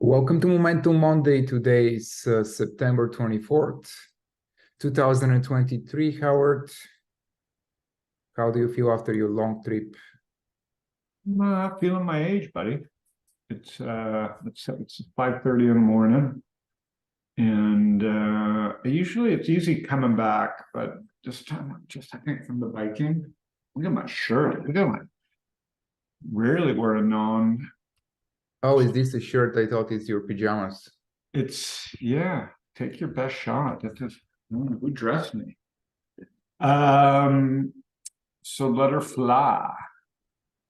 Welcome to Momentum Monday. Today is September 24th, 2023. Howard, how do you feel after your long trip? Feeling my age, buddy. It's 5:30 in the morning, and usually it's easy coming back, but this time I'm just I think from the biking. Look at my shirt. Look at my rarely wear a non. Oh, is this a shirt? I thought it's your pajamas. Yeah. Take your best shot. Who dressed me? Um. So let her fly.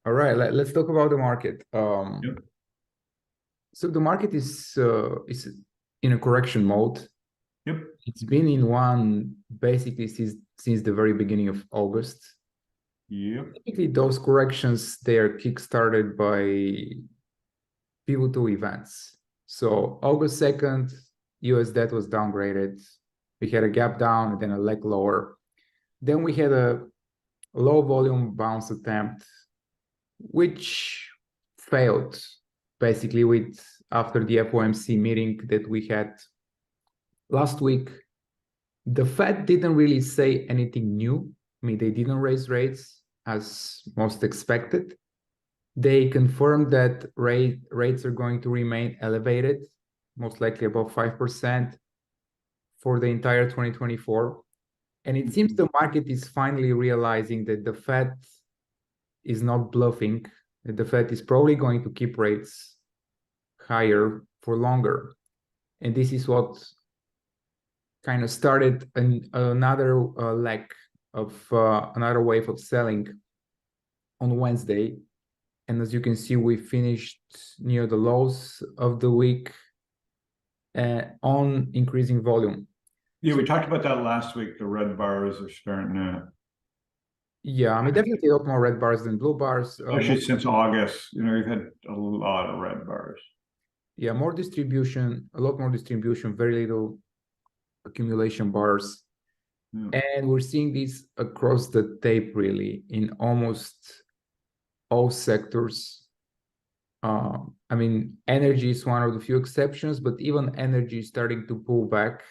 All right, let's talk about the market. Yep. So the market is in a correction mode. Yep. It's been in one basically since the very beginning of August. Yep. Typically, those corrections, they are kickstarted by pivotal events. So August 2nd, US debt was downgraded. We had a gap down and then a leg lower. Then we had a low volume bounce attempt, which failed basically after the FOMC meeting that we had last week. The Fed didn't really say anything new. I mean, they didn't raise rates as most expected. They confirmed that rates are going to remain elevated, most likely above 5% for the entire 2024. And it seems the market is finally realizing that the Fed is not bluffing, that the Fed is probably going to keep rates higher for longer. And this is what kind of started another leg of another wave of selling on Wednesday. And as you can see, we finished near the lows of the week on increasing volume. Yeah, we talked about that last week. The red bars are starting to. Yeah, I mean, definitely a lot more red bars than blue bars. Actually, since August, we've had a lot of red bars. Yeah, more distribution, a lot more distribution, very little accumulation bars. Yeah. And we're seeing this across the tape, really, in almost all sectors. I mean, energy is one of the few exceptions, but even energy is starting to pull back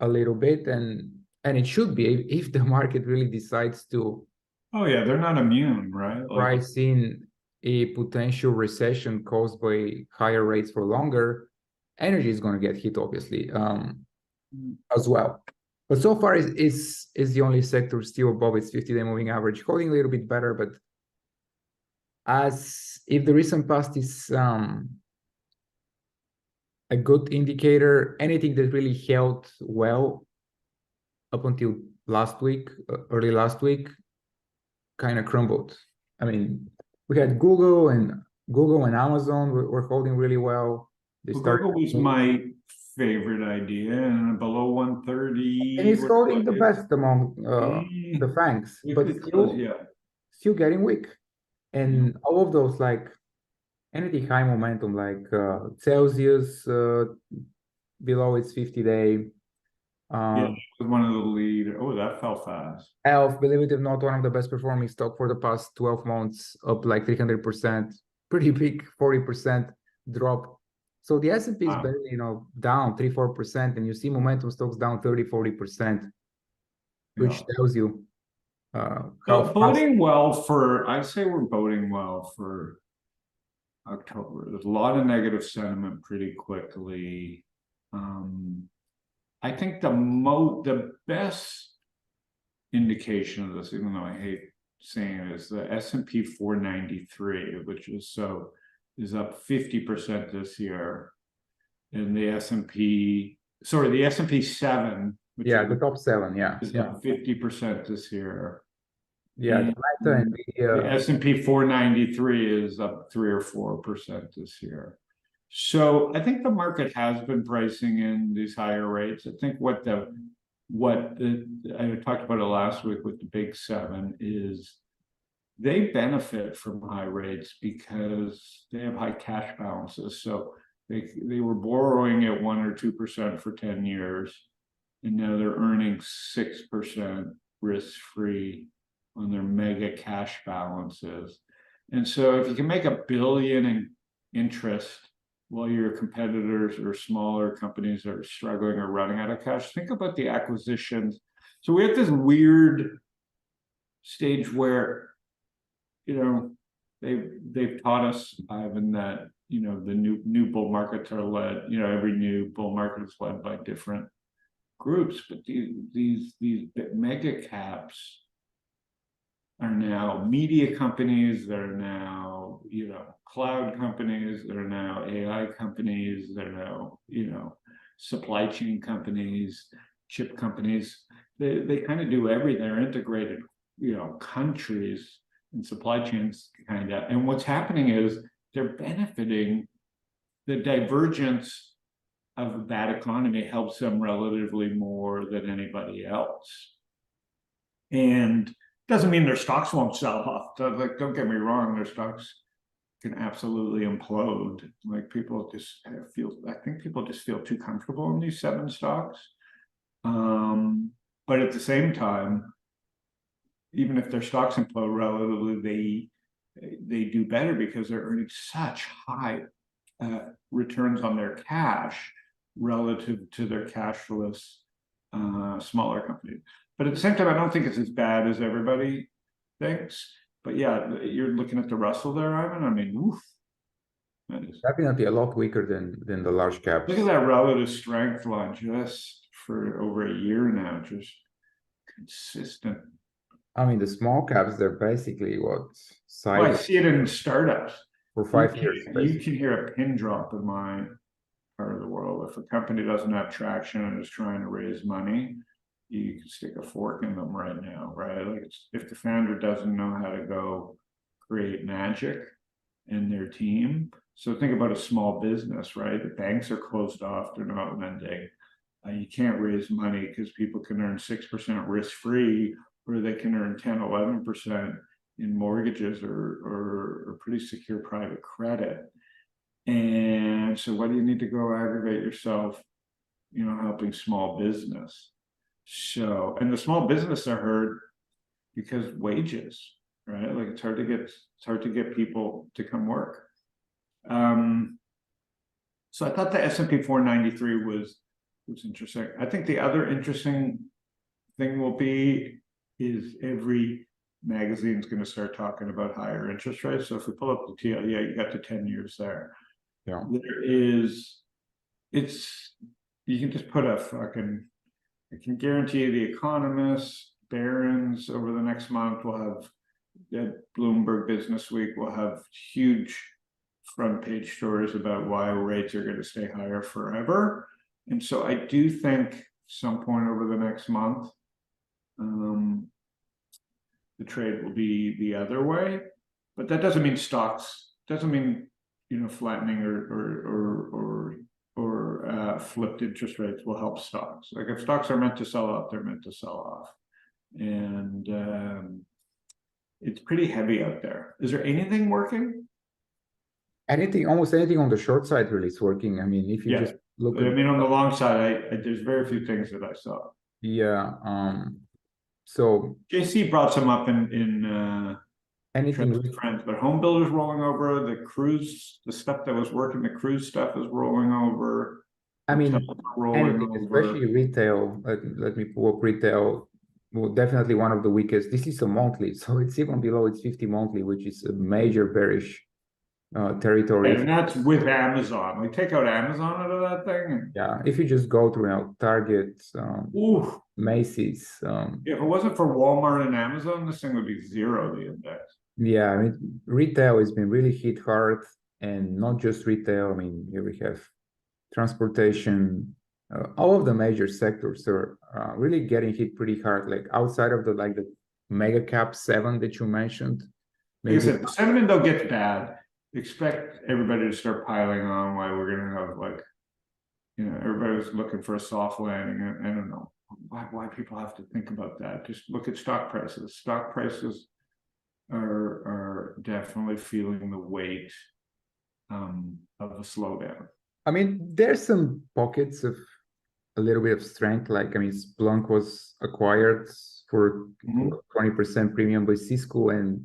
a little bit, and it should be if the market really decides to. Oh yeah, they're not immune, right? Price in a potential recession caused by higher rates for longer. Energy is going to get hit, obviously, as well. But so far, is the only sector still above its 50-day moving average, holding a little bit better, but as if the recent past is a good indicator, anything that really held well up until last week, early last week, kind of crumbled. I mean, we had Google and Amazon were holding really well. Google was my favorite idea, and below 130. And it's holding the best among the FANGs, but still getting weak. And all of those, like anything high momentum, like Celsius below its 50-day. One of the lead. Oh, that fell fast. ELF, believe it or not, one of the best performing stock for the past 12 months, up like 300%, pretty big 40% drop. So the S&P is barely, down 3-4%, and you see momentum stocks down 30-40%, which tells you boding well for. I'd say we're boding well for October. There's a lot of negative sentiment pretty quickly. I think the best indication of this, even though I hate saying it, is the S&P 493, which is up 50% this year, and the S&P 7, which the top 7, is up 50% this year. Yeah, the S&P 493 is up 3 or 4% this year. So I think the market has been pricing in these higher rates. I think I talked about it last week with the big 7 is they benefit from high rates because they have high cash balances. So they were borrowing at 1 or 2% for 10 years, and now they're earning 6% risk-free on their mega cash balances. And so if you can make $1 billion in interest while your competitors or smaller companies are struggling or running out of cash, think about the acquisitions. So we have this weird stage where, they've taught us, Ivan, that the new bull markets are led. Every new bull market is led by different groups, but these mega caps are now media companies. They're now cloud companies. They're now AI companies. They're now supply chain companies, chip companies. They kind of do everything. They're integrated countries and supply chains kind of. And what's happening is they're benefiting. The divergence of that economy helps them relatively more than anybody else. And doesn't mean their stocks won't sell off. Like, don't get me wrong, their stocks can absolutely implode. Like, people just feel too comfortable in these 7 stocks. But at the same time, even if their stocks implode relatively, they do better because they're earning such high returns on their cash relative to their cashless smaller companies. But at the same time, I don't think it's as bad as everybody thinks. But yeah, you're looking at the Russell there, Ivan. I mean, oof. Definitely a lot weaker than the large caps. Look at that relative strength line just for over a year now, just consistent. I mean, the small caps, they're basically what? Well, I see it in startups. For 5 years. You can hear a pin drop in my part of the world. If a company doesn't have traction and is trying to raise money, you can stick a fork in them right now, right? Like, if the founder doesn't know how to go create magic in their team. So think about a small business, right? The banks are closed off, they're not lending. You can't raise money because people can earn 6% risk-free, or they can earn 10, 11% in mortgages or pretty secure private credit. And so why do you need to go aggravate yourself, helping small business? So, and the small business are hurt because wages, right? Like, it's hard to get people to come work. So I thought the S&P 493 was interesting. I think the other interesting thing is every magazine's going to start talking about higher interest rates. So if we pull up the TL, you got the 10 years there. Yeah. You can just put I can guarantee you The Economist, Barron's over the next month will have, Bloomberg Business Week will have huge front page stories about why rates are going to stay higher forever. And so I do think some point over the next month, the trade will be the other way, but that doesn't mean flattening or flipped interest rates will help stocks. Like, if stocks are meant to sell off, they're meant to sell off. And it's pretty heavy out there. Is there anything working? Almost anything on the short side really is working. I mean, if you just look at, on the long side, there's very few things that I saw. Yeah. So JC brought some up in anything with friends, but home builders rolling over, the stuff that was working, the cruise stuff is rolling over. I mean, especially retail. Let me pull up retail. Well, definitely one of the weakest. This is a monthly, so it's even below its 50 monthly, which is a major bearish territory. And that's with Amazon. We take out Amazon out of that thing. Yeah, if you just go through Target, Macy's. If it wasn't for Walmart and Amazon, this thing would be zero, the index. Yeah, I mean, retail has been really hit hard, and not just retail. I mean, here we have transportation. All of the major sectors are really getting hit pretty hard. Like, outside of the mega cap 7 that you mentioned. Maybe. Like I said, the sentiment though gets bad. Expect everybody to start piling on why we're going to have everybody's looking for a soft landing. I don't know why people have to think about that. Just look at stock prices. Stock prices are definitely feeling the weight of a slowdown. I mean, there's some pockets of a little bit of strength. Like, I mean, Splunk was acquired for 20% premium by Cisco, and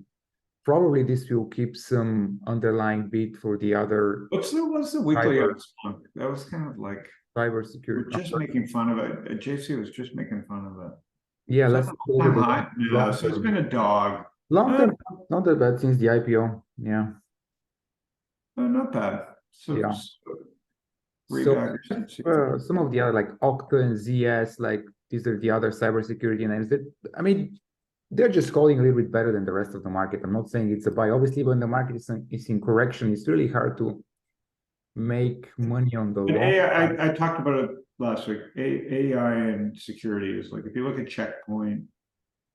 probably this will keep some underlying bid for the other What's the weekly response? That was kind of like cybersecurity. we're just making fun of it. JC was just making fun of it. Yeah, So let's go to the high. Yeah, so it's been a dog. Long term, not that bad since the IPO. Yeah. Not bad. So, Yeah. Some of the other like Okta and ZS, like these are the other cybersecurity names that, I mean, they're just holding a little bit better than the rest of the market. I'm not saying it's a buy. Obviously, when the market is in correction, it's really hard to make money on the long. I talked about it last week. AI and security is like, if you look at Checkpoint,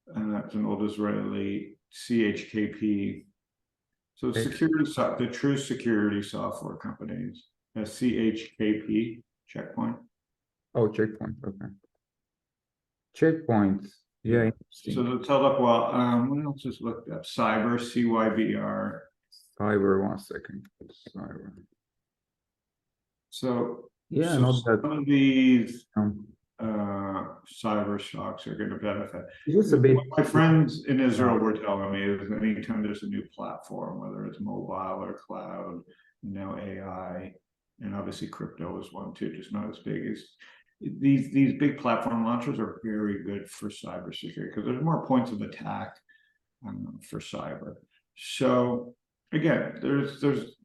it's an old Israeli CHKP. So security, the true security software companies, CHKP, Checkpoint. Oh, Checkpoint. Okay. Checkpoint. Yeah. So they'll tell up well. What else is looked up? Cyber, CYBR. Cyber. 1 second. Cyber. So yeah, so not that. Some of these cyber stocks are going to benefit. What my friends in Israel were telling me is anytime there's a new platform, whether it's mobile or cloud, now AI, and obviously crypto is one too, just not as big as these big platform launchers are very good for cybersecurity because there's more points of attack for cyber. So again,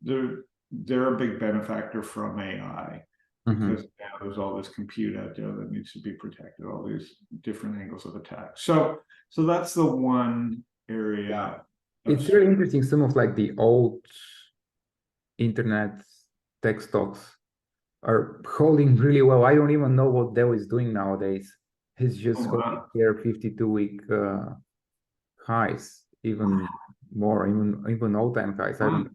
they're a big benefactor from AI. Because now there's all this compute out there that needs to be protected, all these different angles of attack. So that's the one area. Yeah. It's really interesting. Some of like the old internet tech stocks are holding really well. I don't even know what Dell is doing nowadays. He's just holding their 52-week highs, even more, even all-time highs. I don't know.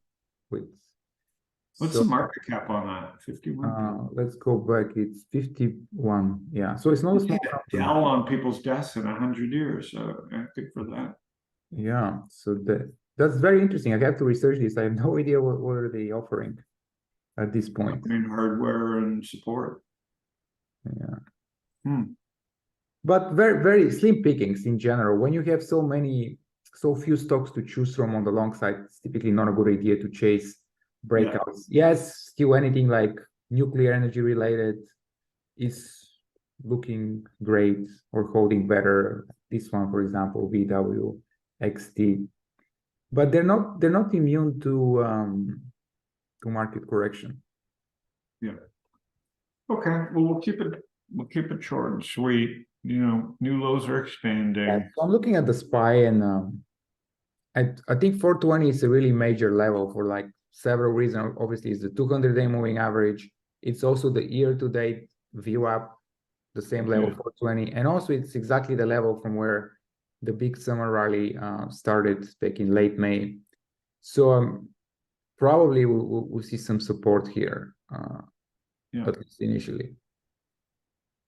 What's the market cap on that? 51. Let's go back. It's 51. Yeah. So it's not a small Dell on people's desks in 100 years. So good for that. Yeah. So that's very interesting. I have to research this. I have no idea what are they offering at this point. I mean, hardware and support. Yeah. But very, very slim pickings in general. When you have so few stocks to choose from on the long side, it's typically not a good idea to chase breakouts. Yes, still anything like nuclear energy related is looking great or holding better. This one, for example, VW, XT, but they're not immune to market correction. Yeah. Okay. Well, we'll keep it short and sweet. You know, new lows are expanding. Yeah, so I'm looking at the SPY, and I think 420 is a really major level for like several reasons. Obviously, it's the 200-day moving average. It's also the year-to-date VWAP, the same level, 420, and also it's exactly the level from where the big summer rally started back in late May. So probably we'll see some support here, at least initially.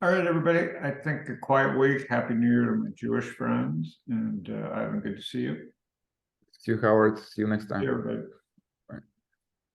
All right, everybody. I think a quiet week. Happy New Year to my Jewish friends, and Ivan, good to see you. See you, Howard. See you next time. See you, everybody.